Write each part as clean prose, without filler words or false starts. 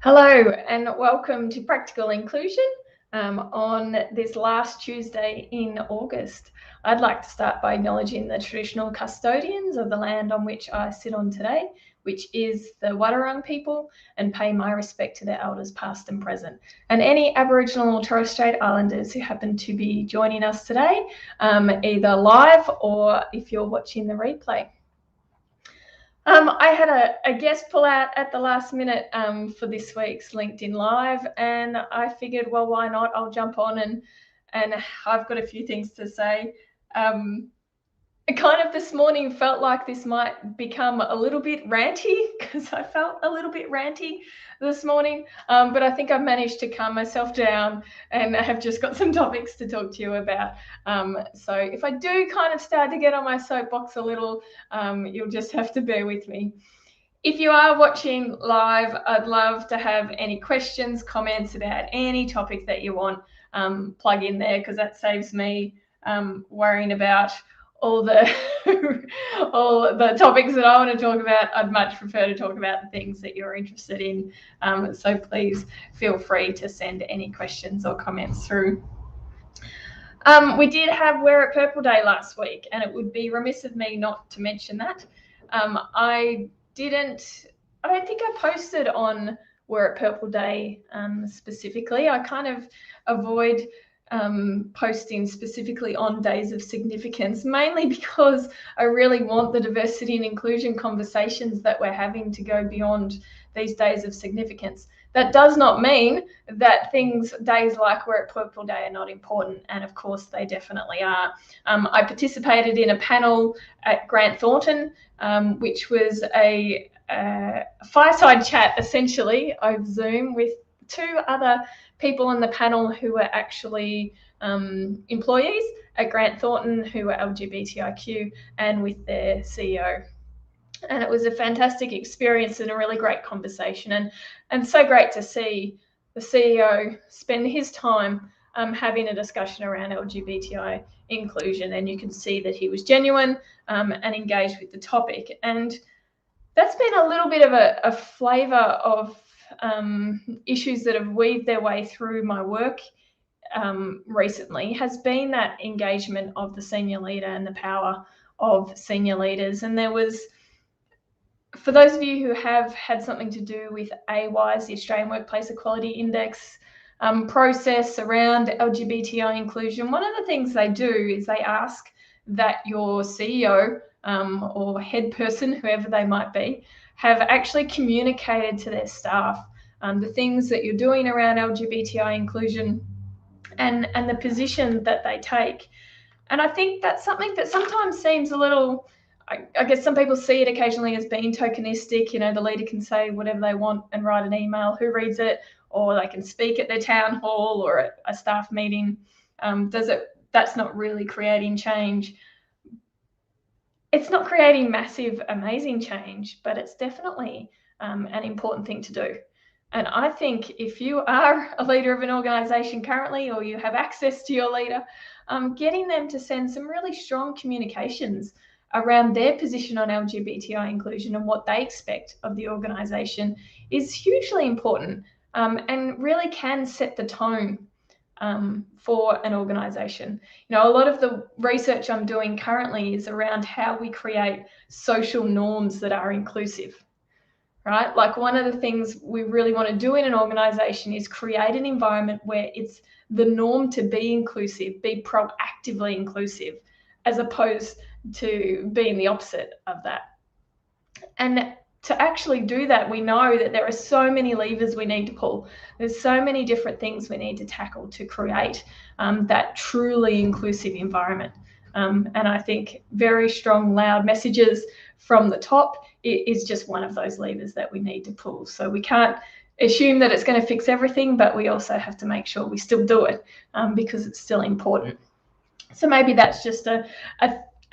Hello and welcome to Practical Inclusion on this last Tuesday in August. I'd like to start by acknowledging the traditional custodians of the land on which I sit on today, which is the Wadawurrung people, and pay my respect to their elders past and present, and any Aboriginal or Torres Strait Islanders who happen to be joining us today, either live or if you're watching the replay. I had a guest pull out at the last minute for this week's LinkedIn Live, and I figured, well, why not? I'll jump on and I've got a few things to say. It kind of this morning felt like this might become a little bit ranty because I felt a little bit ranty this morning, but I think I've managed to calm myself down and I have just got some topics to talk to you about. So if I do kind of start to get on my soapbox a little, you'll just have to bear with me. If you are watching live, I'd love to have any questions, comments about any topic that you want, plug in there, because that saves me worrying about all the topics that I want to talk about. I'd much prefer to talk about the things that you're interested in. So please feel free to send any questions or comments through. We did have Wear It Purple Day last week, and it would be remiss of me not to mention that. I don't think I posted on Wear It Purple Day specifically. I kind of avoid posting specifically on days of significance, mainly because I really want the diversity and inclusion conversations that we're having to go beyond these days of significance. That does not mean that days like Wear It Purple Day are not important, and of course they definitely are. I participated in a panel at Grant Thornton, which was a fireside chat essentially over Zoom with two other people on the panel who were actually employees at Grant Thornton who were LGBTIQ, and with their CEO. And it was a fantastic experience and a really great conversation, and so great to see the CEO spend his time having a discussion around LGBTI inclusion, and you can see that he was genuine and engaged with the topic. And that's been a little bit of a flavour of issues that have weaved their way through my work recently, has been that engagement of the senior leader and the power of senior leaders. And there was, for those of you who have had something to do with AWISE, the Australian Workplace Equality Index process around LGBTI inclusion, one of the things they do is they ask that your CEO or head person, whoever they might be, have actually communicated to their staff the things that you're doing around LGBTI inclusion and the position that they take. And I think that's something that sometimes seems a little, I guess some people see it occasionally as being tokenistic. You know, the leader can say whatever they want and write an email, who reads it, or they can speak at their town hall or at a staff meeting. That's not really creating change. It's not creating massive, amazing change, but it's definitely an important thing to do. And I think if you are a leader of an organisation currently, or you have access to your leader, getting them to send some really strong communications around their position on LGBTI inclusion and what they expect of the organisation is hugely important, and really can set the tone for an organisation. You know, a lot of the research I'm doing currently is around how we create social norms that are inclusive, right? Like, one of the things we really want to do in an organisation is create an environment where it's the norm to be inclusive, be proactively inclusive, as opposed to being the opposite of that. And to actually do that, we know that there are so many levers we need to pull. There's so many different things we need to tackle to create that truly inclusive environment. And I think very strong, loud messages from the top is just one of those levers that we need to pull. So we can't assume that it's going to fix everything, but we also have to make sure we still do it because it's still important. So maybe that's just an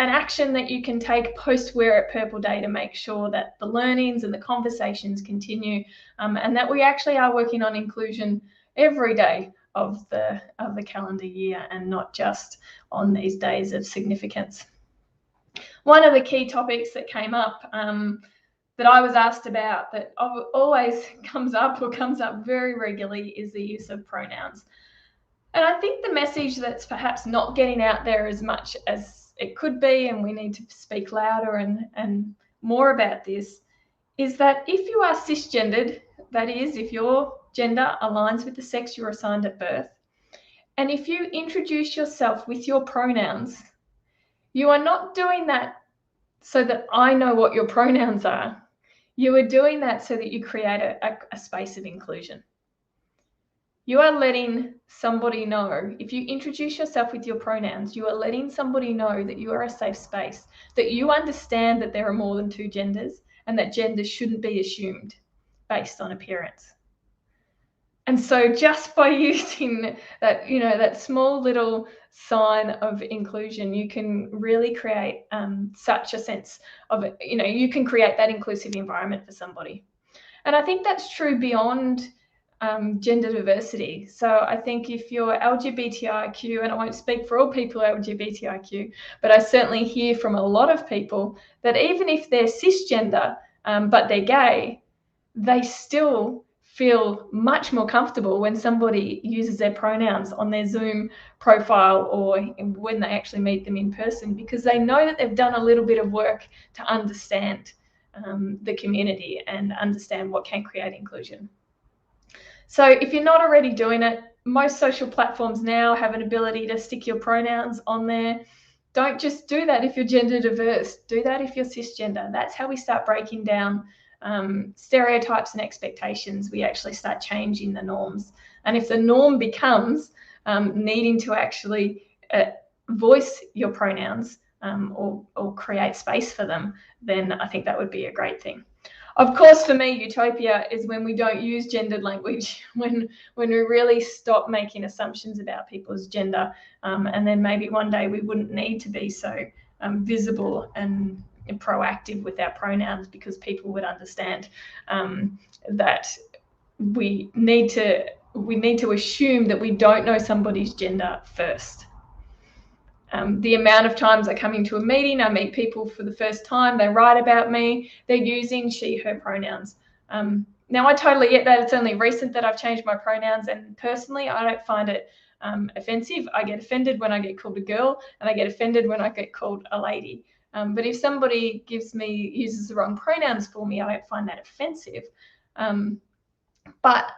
action that you can take post Wear It Purple Day to make sure that the learnings and the conversations continue, and that we actually are working on inclusion every day of the calendar year and not just on these days of significance. One of the key topics that came up that I was asked about that always comes up very regularly is the use of pronouns. And I think the message that's perhaps not getting out there as much as it could be, and we need to speak louder and more about this, is that if you are cisgendered, that is, if your gender aligns with the sex you're assigned at birth, and if you introduce yourself with your pronouns, you are not doing that so that I know what your pronouns are. You are doing that so that you create a space of inclusion. You are letting somebody know, if you introduce yourself with your pronouns, you are letting somebody know that you are a safe space, that you understand that there are more than two genders and that gender shouldn't be assumed based on appearance. And so just by using that, that small little sign of inclusion, you can really create such a sense of, you can create that inclusive environment for somebody. And I think that's true beyond gender diversity. So I think if you're LGBTIQ, and I won't speak for all people LGBTIQ, but I certainly hear from a lot of people that even if they're cisgender, but they're gay, they still feel much more comfortable when somebody uses their pronouns on their Zoom profile or when they actually meet them in person, because they know that they've done a little bit of work to understand the community and understand what can create inclusion. So if you're not already doing it, most social platforms now have an ability to stick your pronouns on there. Don't just do that if you're gender diverse. Do that if you're cisgender. That's how we start breaking down stereotypes and expectations. We actually start changing the norms. And if the norm becomes needing to actually voice your pronouns or create space for them, then I think that would be a great thing. Of course, for me, utopia is when we don't use gendered language, when we really stop making assumptions about people's gender, and then maybe one day we wouldn't need to be so visible and proactive with our pronouns, because people would understand that we need to assume that we don't know somebody's gender first. The amount of times I come into a meeting, I meet people for the first time, they write about me, they're using she, her pronouns. Now, I totally get that. It's only recent that I've changed my pronouns, and personally, I don't find it offensive. I get offended when I get called a girl, and I get offended when I get called a lady. But if somebody uses the wrong pronouns for me, I don't find that offensive. But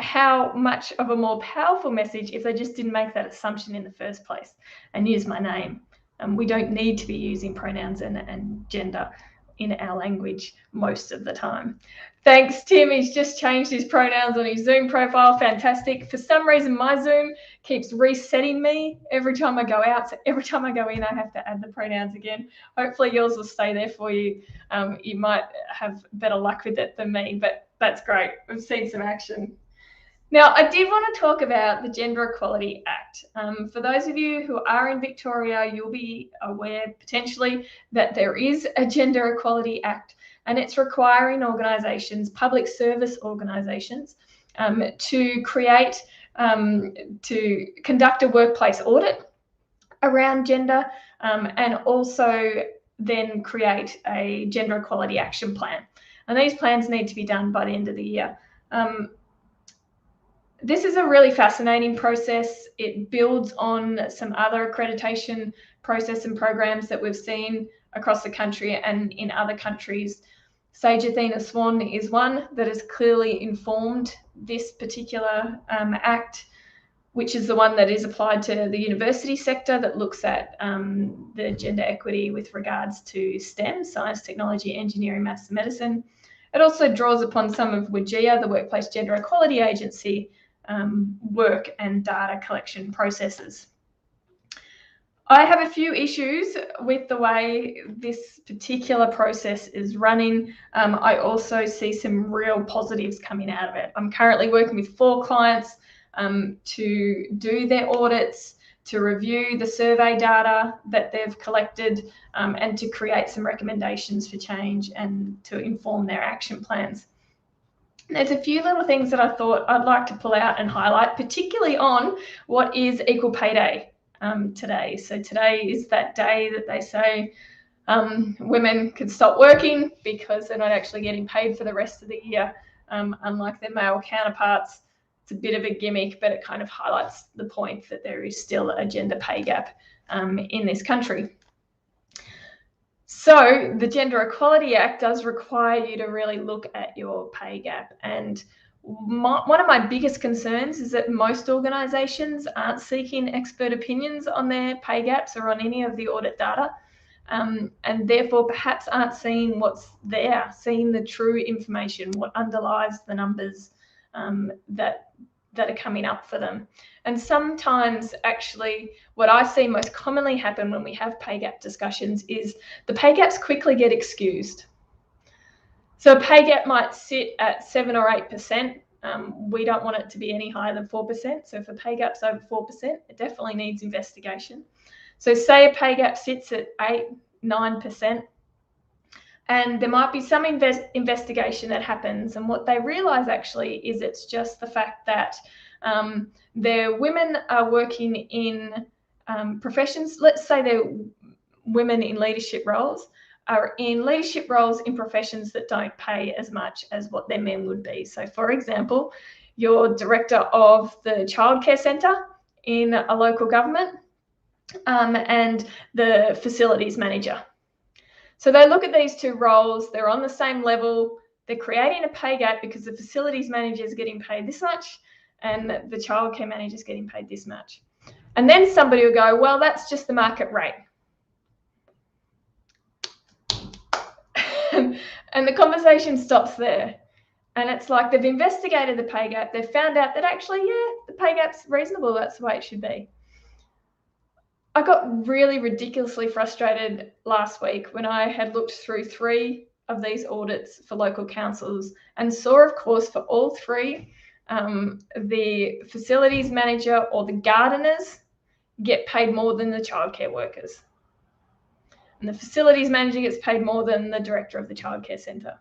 how much of a more powerful message if they just didn't make that assumption in the first place and use my name. We don't need to be using pronouns and gender in our language most of the time. Thanks, Tim. He's just changed his pronouns on his Zoom profile. Fantastic. For some reason, my Zoom keeps resetting me every time I go out. So every time I go in, I have to add the pronouns again. Hopefully yours will stay there for you. You might have better luck with it than me, but that's great. We've seen some action. Now, I did want to talk about the Gender Equality Act. For those of you who are in Victoria, you'll be aware potentially that there is a Gender Equality Act, and it's requiring organisations, public service organisations, to conduct a workplace audit around gender, and also then create a gender equality action plan. And these plans need to be done by the end of the year. This is a really fascinating process. It builds on some other accreditation process and programs that we've seen across the country and in other countries. Sage Athena Swan is one that has clearly informed this particular act, which is the one that is applied to the university sector, that looks at the gender equity with regards to STEM, science, technology, engineering, maths, and medicine. It also draws upon some of WGEA, the Workplace Gender Equality Agency, work and data collection processes. I have a few issues with the way this particular process is running. I also see some real positives coming out of it. I'm currently working with 4 clients to do their audits, to review the survey data that they've collected, and to create some recommendations for change and to inform their action plans. There's a few little things that I thought I'd like to pull out and highlight, particularly on what is Equal Pay Day today. So today is that day that they say, Women could stop working because they're not actually getting paid for the rest of the year, unlike their male counterparts. It's a bit of a gimmick, but it kind of highlights the point that there is still a gender pay gap in this country. So the Gender Equality Act does require you to really look at your pay gap. And one of my biggest concerns is that most organisations aren't seeking expert opinions on their pay gaps or on any of the audit data, and therefore perhaps aren't seeing what's there, seeing the true information, what underlies the numbers that are coming up for them. And sometimes actually what I see most commonly happen when we have pay gap discussions is the pay gaps quickly get excused. So a pay gap might sit at 7 or 8%. We don't want it to be any higher than 4%. So if a pay gap's over 4%, it definitely needs investigation. So say a pay gap sits at 8, 9%, and there might be some investigation that happens, and what they realise actually is it's just the fact that their women are working in professions. Let's say they're women in leadership roles, are in leadership roles in professions that don't pay as much as what their men would be. So for example, you're director of the childcare centre in a local government, and the facilities manager. So they look at these two roles, they're on the same level, they're creating a pay gap because the facilities manager is getting paid this much and the childcare manager is getting paid this much. And then somebody will go, well, that's just the market rate. And the conversation stops there. And it's like they've investigated the pay gap, they've found out that actually, yeah, the pay gap's reasonable, that's the way it should be. I got really ridiculously frustrated last week when I had looked through 3 of these audits for local councils and saw, of course, for all 3, the facilities manager or the gardeners get paid more than the childcare workers. And the facilities manager gets paid more than the director of the childcare centre.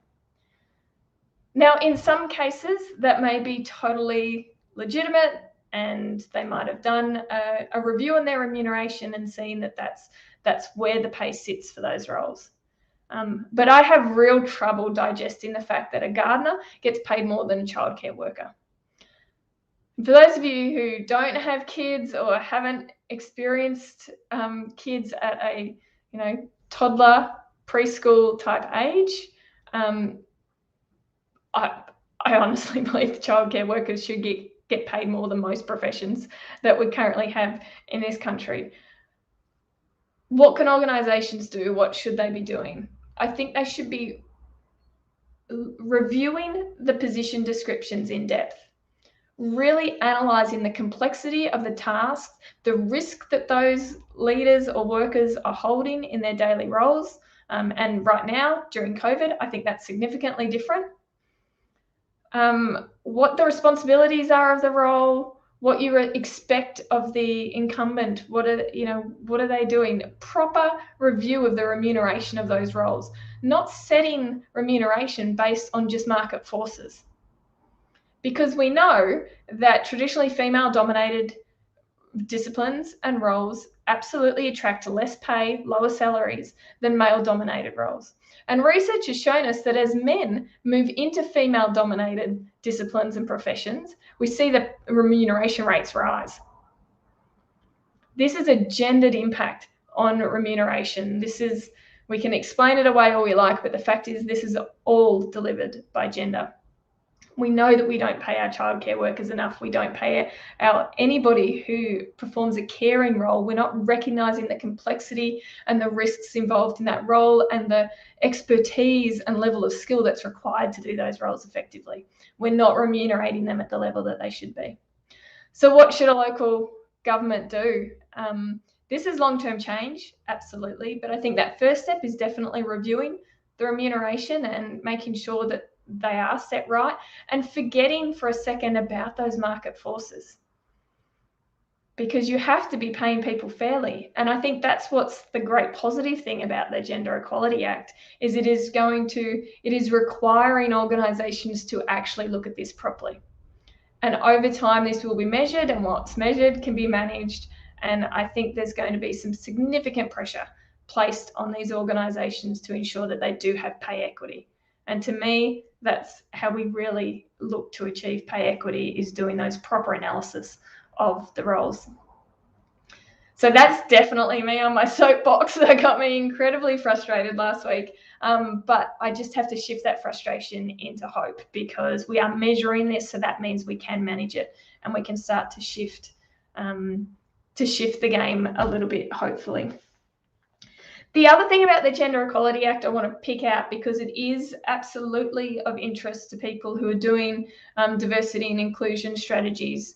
Now, in some cases, that may be totally legitimate, and they might have done a review on their remuneration and seen that that's where the pay sits for those roles. But I have real trouble digesting the fact that a gardener gets paid more than a childcare worker. For those of you who don't have kids or haven't experienced kids at a toddler preschool type age, I honestly believe the childcare workers should get paid more than most professions that we currently have in this country. What can organisations do? What should they be doing? I think they should be reviewing the position descriptions in depth, really analysing the complexity of the task, the risk that those leaders or workers are holding in their daily roles. And right now, during COVID, I think that's significantly different. What the responsibilities are of the role, what you expect of the incumbent, what are they doing? Proper review of the remuneration of those roles, not setting remuneration based on just market forces. Because we know that traditionally female-dominated disciplines and roles absolutely attract less pay, lower salaries than male-dominated roles. And research has shown us that as men move into female-dominated disciplines and professions, we see the remuneration rates rise. This is a gendered impact on remuneration. We can explain it away all we like, but the fact is this is all delivered by gender. We know that we don't pay our childcare workers enough. We don't pay anybody who performs a caring role. We're not recognising the complexity and the risks involved in that role and the expertise and level of skill that's required to do those roles effectively. We're not remunerating them at the level that they should be. So what should a local government do? This is long-term change, absolutely, but I think that first step is definitely reviewing the remuneration and making sure that they are set right, and forgetting for a second about those market forces, because you have to be paying people fairly. And I think that's what's the great positive thing about the Gender Equality Act, is it is requiring organisations to actually look at this properly. And over time, this will be measured, and what's measured can be managed. And I think there's going to be some significant pressure placed on these organisations to ensure that they do have pay equity. And to me, that's how we really look to achieve pay equity, is doing those proper analysis of the roles. So that's definitely me on my soapbox. That got me incredibly frustrated last week. But I just have to shift that frustration into hope, because we are measuring this, so that means we can manage it and we can start to shift the game a little bit, hopefully. The other thing about the Gender Equality Act I want to pick out, because it is absolutely of interest to people who are doing diversity and inclusion strategies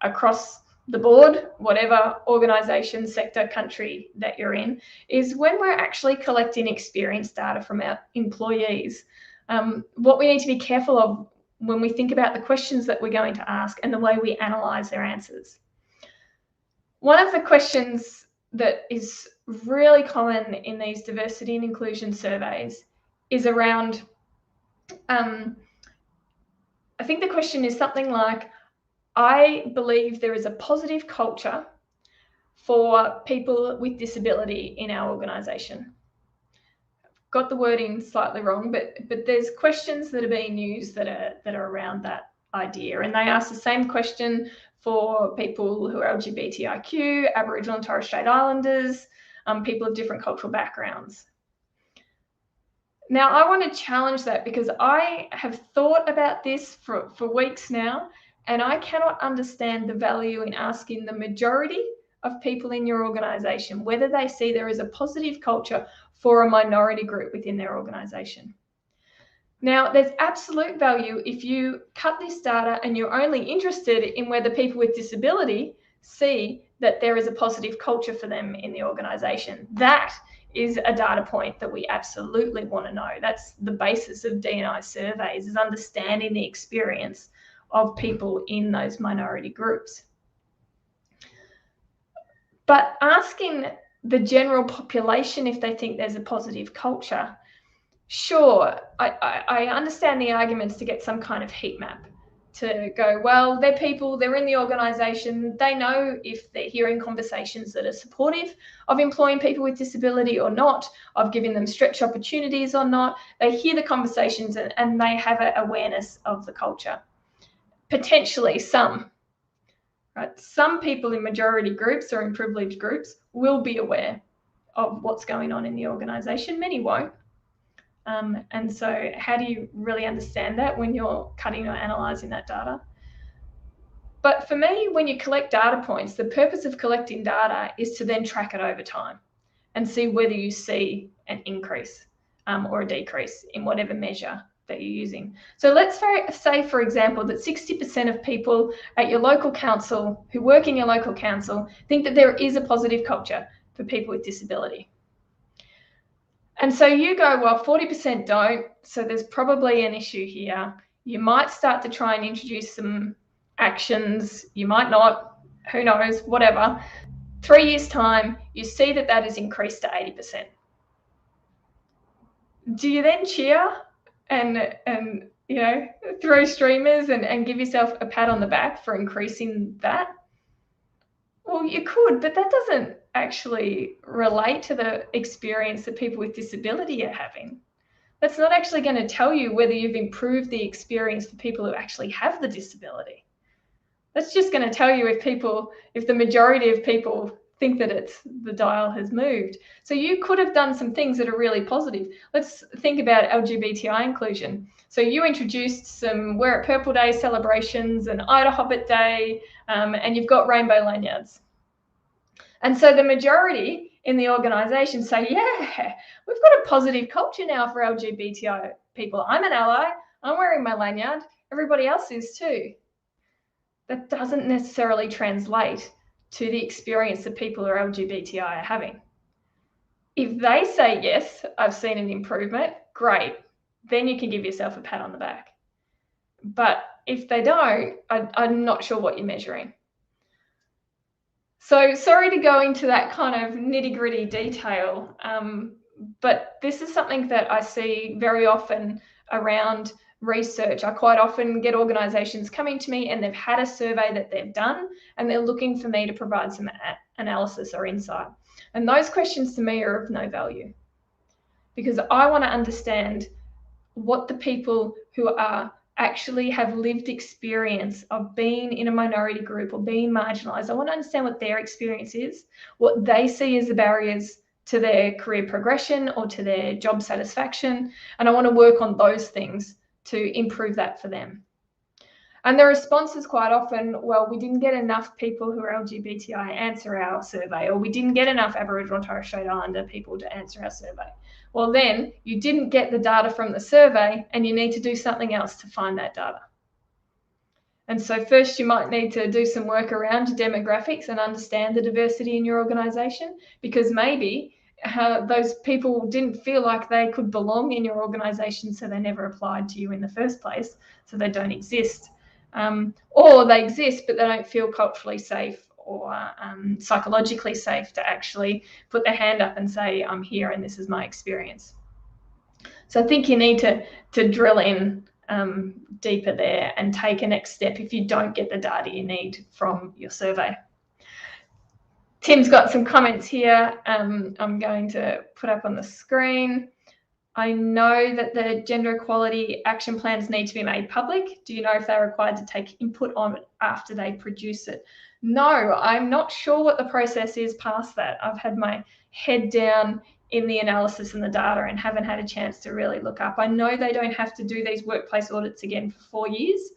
across the board, whatever organisation, sector, country that you're in, is when we're actually collecting experience data from our employees, what we need to be careful of when we think about the questions that we're going to ask and the way we analyse their answers. One of the questions that is really common in these diversity and inclusion surveys is around, I think the question is something like, I believe there is a positive culture for people with disability in our organisation. Got the wording slightly wrong, but there's questions that are being used that are around that idea, and they ask the same question for people who are LGBTIQ, Aboriginal and Torres Strait Islanders, people of different cultural backgrounds. Now, I want to challenge that, because I have thought about this for weeks now, and I cannot understand the value in asking the majority of people in your organisation whether they see there is a positive culture for a minority group within their organisation. Now, there's absolute value if you cut this data and you're only interested in whether people with disability see that there is a positive culture for them in the organisation. That is a data point that we absolutely want to know. That's the basis of D&I surveys, is understanding the experience of people in those minority groups. But asking the general population if they think there's a positive culture, sure, I understand the arguments to get some kind of heat map, to go, well, they're people, they're in the organisation, they know if they're hearing conversations that are supportive of employing people with disability or not, of giving them stretch opportunities or not. They hear the conversations and they have an awareness of the culture. Potentially some, right? Some people in majority groups or in privileged groups will be aware of what's going on in the organisation. Many won't. And so how do you really understand that when you're cutting or analysing that data? But for me, when you collect data points, the purpose of collecting data is to then track it over time and see whether you see an increase or a decrease in whatever measure that you're using. So let's say, for example, that 60% of people at your local council who work in your local council think that there is a positive culture for people with disability. And so you go, well, 40% don't, so there's probably an issue here. You might start to try and introduce some actions. You might not, who knows, whatever. 3 years' time, you see that that has increased to 80%. Do you then cheer and you know, throw streamers and give yourself a pat on the back for increasing that? Well, you could, but that doesn't actually relate to the experience that people with disability are having. That's not actually going to tell you whether you've improved the experience for people who actually have the disability. That's just going to tell you if the majority of people think that the dial has moved. So you could have done some things that are really positive. Let's think about LGBTI inclusion. So you introduced some Wear It Purple Day celebrations and Ida Hobbit Day, and you've got rainbow lanyards. And so the majority in the organisation say, yeah, we've got a positive culture now for LGBTI people. I'm an ally, I'm wearing my lanyard, everybody else is too. That doesn't necessarily translate to the experience that people who are LGBTI are having. If they say, yes, I've seen an improvement, great, then you can give yourself a pat on the back. But if they don't, I'm not sure what you're measuring. So sorry to go into that kind of nitty-gritty detail, but this is something that I see very often around research. I quite often get organisations coming to me and they've had a survey that they've done and they're looking for me to provide some analysis or insight. And those questions to me are of no value, because I want to understand what the people who are actually have lived experience of being in a minority group or being marginalized. I want to understand what their experience is, what they see as the barriers to their career progression or to their job satisfaction. And I want to work on those things to improve that for them. And the response is quite often, well, we didn't get enough people who are LGBTI answer our survey, or we didn't get enough Aboriginal and Torres Strait Islander people to answer our survey. Well, then you didn't get the data from the survey, and you need to do something else to find that data. And so first you might need to do some work around your demographics and understand the diversity in your organisation, because maybe those people didn't feel like they could belong in your organisation, so they never applied to you in the first place, so they don't exist. Or they exist, but they don't feel culturally safe or psychologically safe to actually put their hand up and say, I'm here and this is my experience. So I think you need to drill in deeper there and take a next step if you don't get the data you need from your survey. Tim's got some comments here. I'm going to put up on the screen. I know that the gender equality action plans need to be made public. Do you know if they're required to take input on it after they produce it? No, I'm not sure what the process is past that. I've had my head down in the analysis and the data and haven't had a chance to really look up. I know they don't have to do these workplace audits again for 4 years.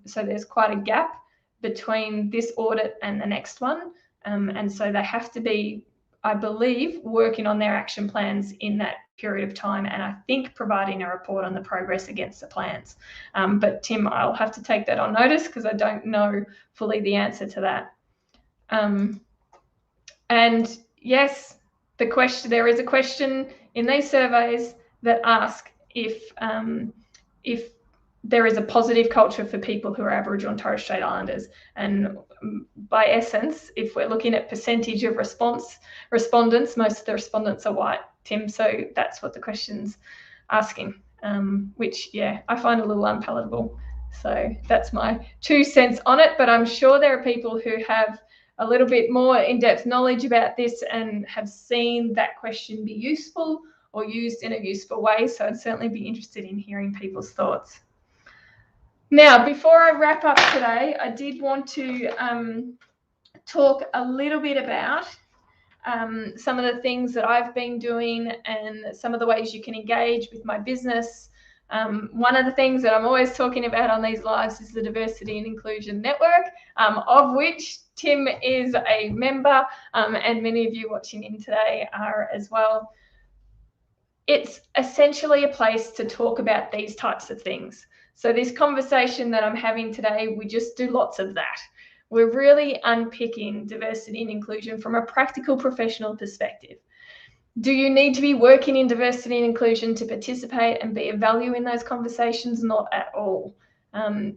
So there's quite a gap between this audit and the next one. And so they have to be, I believe, working on their action plans in that period of time, and I think providing a report on the progress against the plans. But Tim, I'll have to take that on notice because I don't know fully the answer to that. And yes, there is a question in these surveys that ask if there is a positive culture for people who are Aboriginal and Torres Strait Islanders. And by essence, if we're looking at percentage of respondents, most of the respondents are white, Tim. So that's what the question's asking, which, yeah, I find a little unpalatable. So that's my 2 cents on it. But I'm sure there are people who have a little bit more in-depth knowledge about this and have seen that question be useful or used in a useful way. So I'd certainly be interested in hearing people's thoughts. Now, before I wrap up today, I did want to talk a little bit about some of the things that I've been doing and some of the ways you can engage with my business. One of the things that I'm always talking about on these lives is the Diversity and Inclusion Network, of which Tim is a member, and many of you watching in today are as well. It's essentially a place to talk about these types of things. So this conversation that I'm having today, we just do lots of that. We're really unpicking diversity and inclusion from a practical professional perspective. Do you need to be working in diversity and inclusion to participate and be of value in those conversations? Not at all.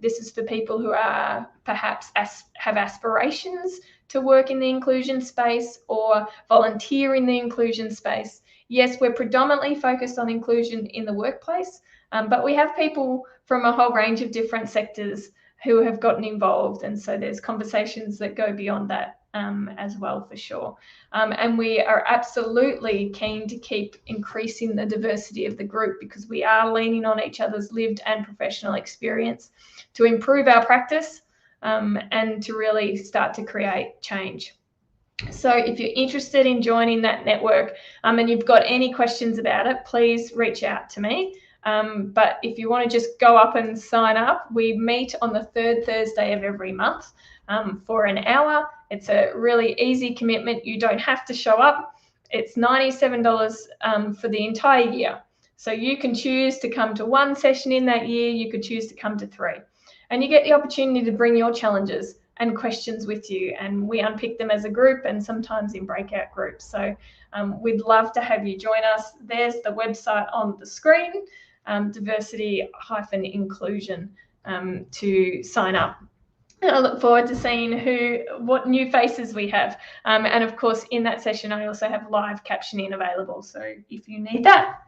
This is for people who are perhaps have aspirations to work in the inclusion space or volunteer in the inclusion space. Yes, we're predominantly focused on inclusion in the workplace, but we have people from a whole range of different sectors who have gotten involved. And so there's conversations that go beyond that as well, for sure. And we are absolutely keen to keep increasing the diversity of the group because we are leaning on each other's lived and professional experience to improve our practice and to really start to create change. So if you're interested in joining that network and you've got any questions about it, please reach out to me. But if you want to just go up and sign up, we meet on the third Thursday of every month for an hour. It's a really easy commitment. You don't have to show up. It's $97 for the entire year. So you can choose to come to one session in that year. You could choose to come to 3. And you get the opportunity to bring your challenges and questions with you. And we unpick them as a group and sometimes in breakout groups. So we'd love to have you join us. There's the website on the screen, diversity-inclusion to sign up. And I look forward to seeing what new faces we have. And of course, in that session, I also have live captioning available. So if you need that.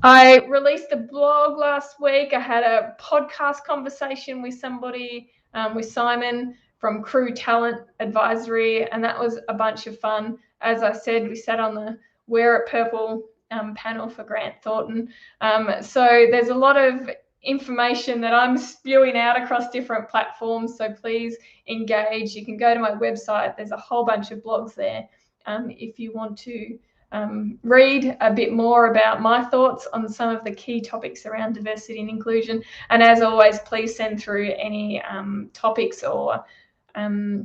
I released a blog last week. I had a podcast conversation with somebody, with Simon from Crew Talent Advisory, and that was a bunch of fun. as I said, we sat on the Wear It Purple panel for Grant Thornton. So there's a lot of information that I'm spewing out across different platforms, so please engage. You can go to my website. There's a whole bunch of blogs there if you want to read a bit more about my thoughts on some of the key topics around diversity and inclusion. And as always, please send through any topics or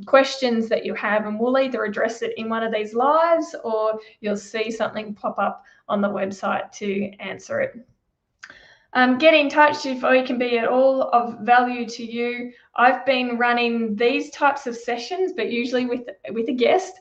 questions that you have, and we'll either address it in one of these lives or you'll see something pop up on the website to answer it. Get in touch if I can be at all of value to you. I've been running these types of sessions, but usually with a guest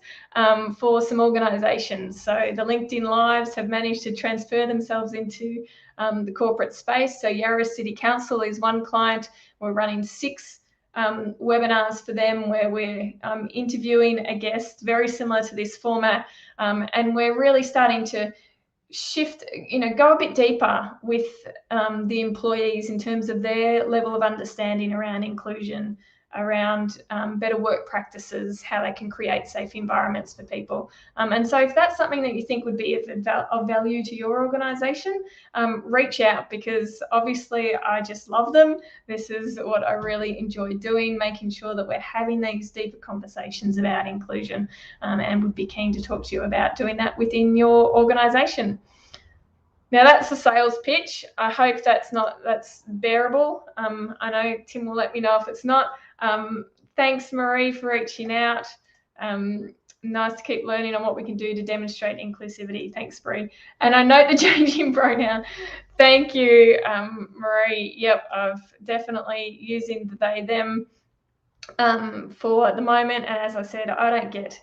for some organisations. So the LinkedIn Lives have managed to transfer themselves into the corporate space. So Yarra City Council is one client. We're running 6 webinars for them where we're interviewing a guest, very similar to this format, and we're really starting to shift, go a bit deeper with the employees in terms of their level of understanding around inclusion, around better work practices, how they can create safe environments for people. And so if that's something that you think would be of value to your organisation, reach out, because obviously I just love them. This is what I really enjoy doing, making sure that we're having these deeper conversations about inclusion, and would be keen to talk to you about doing that within your organisation. Now that's the sales pitch. I hope that's bearable. I know Tim will let me know if it's not. Thanks, Marie, for reaching out. Nice to keep learning on what we can do to demonstrate inclusivity. Thanks, Bree. And I note the change in pronoun. Thank you, Marie. Yep, I've definitely using the they, them for the moment. And as I said, I don't get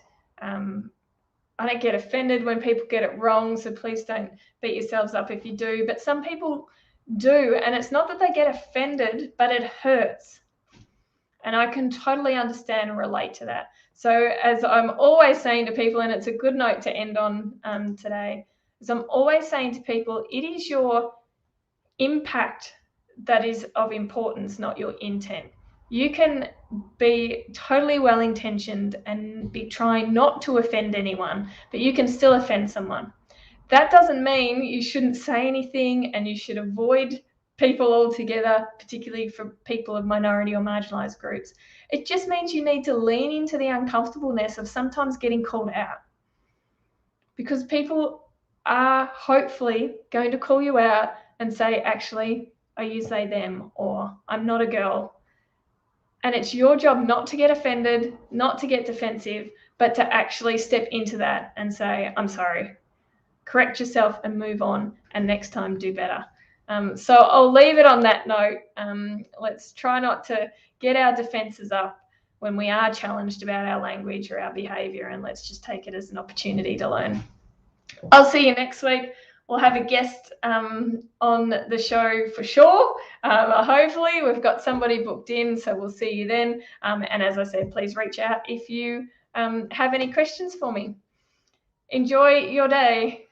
offended when people get it wrong, so please don't beat yourselves up if you do. But some people do, and it's not that they get offended, but it hurts. And I can totally understand and relate to that. So as I'm always saying to people, and it's a good note to end on today, is I'm always saying to people, it is your impact that is of importance, not your intent. You can be totally well-intentioned and be trying not to offend anyone, but you can still offend someone. That doesn't mean you shouldn't say anything and you should avoid people altogether, particularly for people of minority or marginalised groups. It just means you need to lean into the uncomfortableness of sometimes getting called out, because people are hopefully going to call you out and say, actually, I use they, them, or I'm not a girl. And it's your job not to get offended, not to get defensive, but to actually step into that and say, I'm sorry, correct yourself and move on, and next time do better. So I'll leave it on that note. Let's try not to get our defenses up when we are challenged about our language or our behaviour, and let's just take it as an opportunity to learn. I'll see you next week. We'll have a guest on the show for sure. Hopefully we've got somebody booked in, so we'll see you then. And as I said, please reach out if you have any questions for me. Enjoy your day.